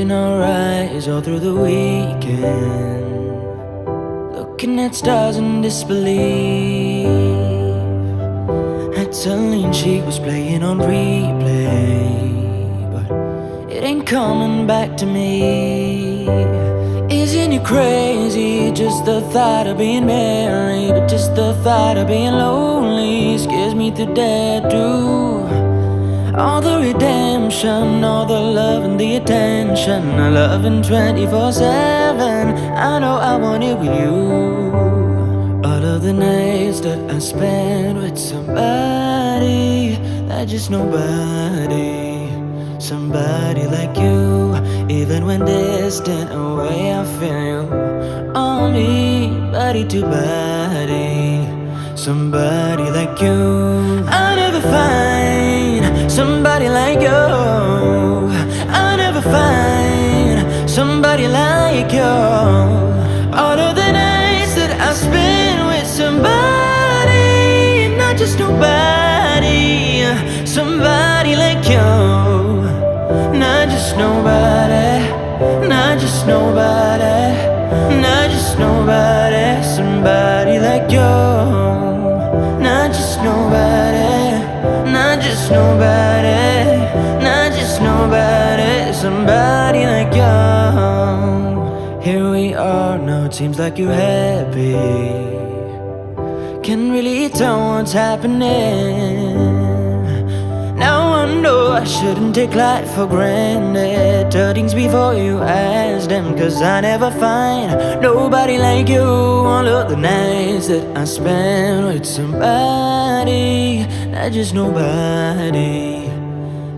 in our eyes all through the weekend, looking at stars in disbelief. Had Celine, she was playing on replay, but it ain't coming back to me. Isn't it crazy, just the thought of being married, but just the thought of being lonely scares me to death too. All the redemption, all the love and the attention, I love in 24/7. I know I want it with you. All of the nights that I spent with somebody, that just nobody, somebody like you. Even when distant away, I feel you on me, body to body, somebody like you. I'll never find somebody like you. I'll never find somebody like you. All of the nights that I spend with somebody, not just nobody, somebody like you. Not just nobody, not just nobody, not just nobody, somebody like you. Not just nobody, not just nobody, not just nobody, somebody like you. Here we are now, it seems like you're happy. Can't really tell what's happening. Now I know I shouldn't take life for granted. Tell things before you ask them, 'cause I never find nobody like you. All of the nights that I spend with somebody, not just nobody,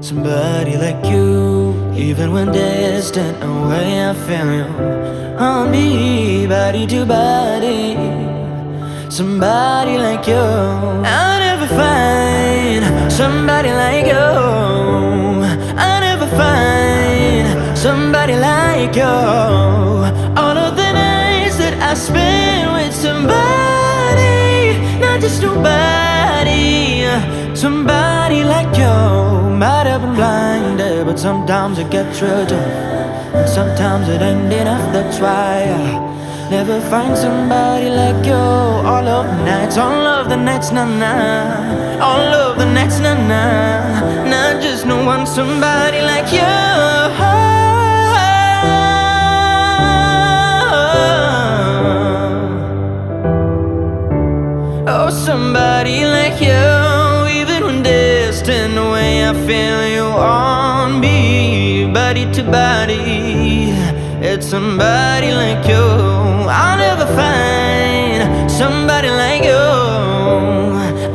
somebody like you. Even when distant away, I feel you on me, body to body, somebody like you. I'll never find somebody like you. I'll never find somebody like you. All of the nights that I spend with somebody, not just nobody, somebody like you. Might have been blinded, but sometimes it gets through to me, and sometimes it ain't enough. That's why I never find somebody like you. All of the nights, all of the nights, nah. All of the nights, nah. Not just no one, somebody like you. Oh, somebody like you. Even when distant away, I feel you on me, body to body. It's somebody like you. I'll never find somebody like you.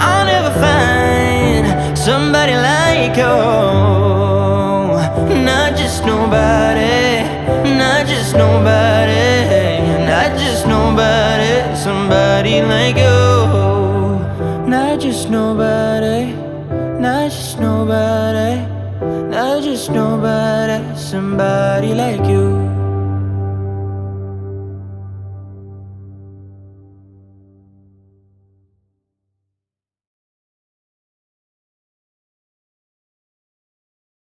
I'll never find somebody like you. Not just nobody, not just nobody, not just nobody, somebody like you. Not just nobody, not just nobody, not just nobody, somebody like you.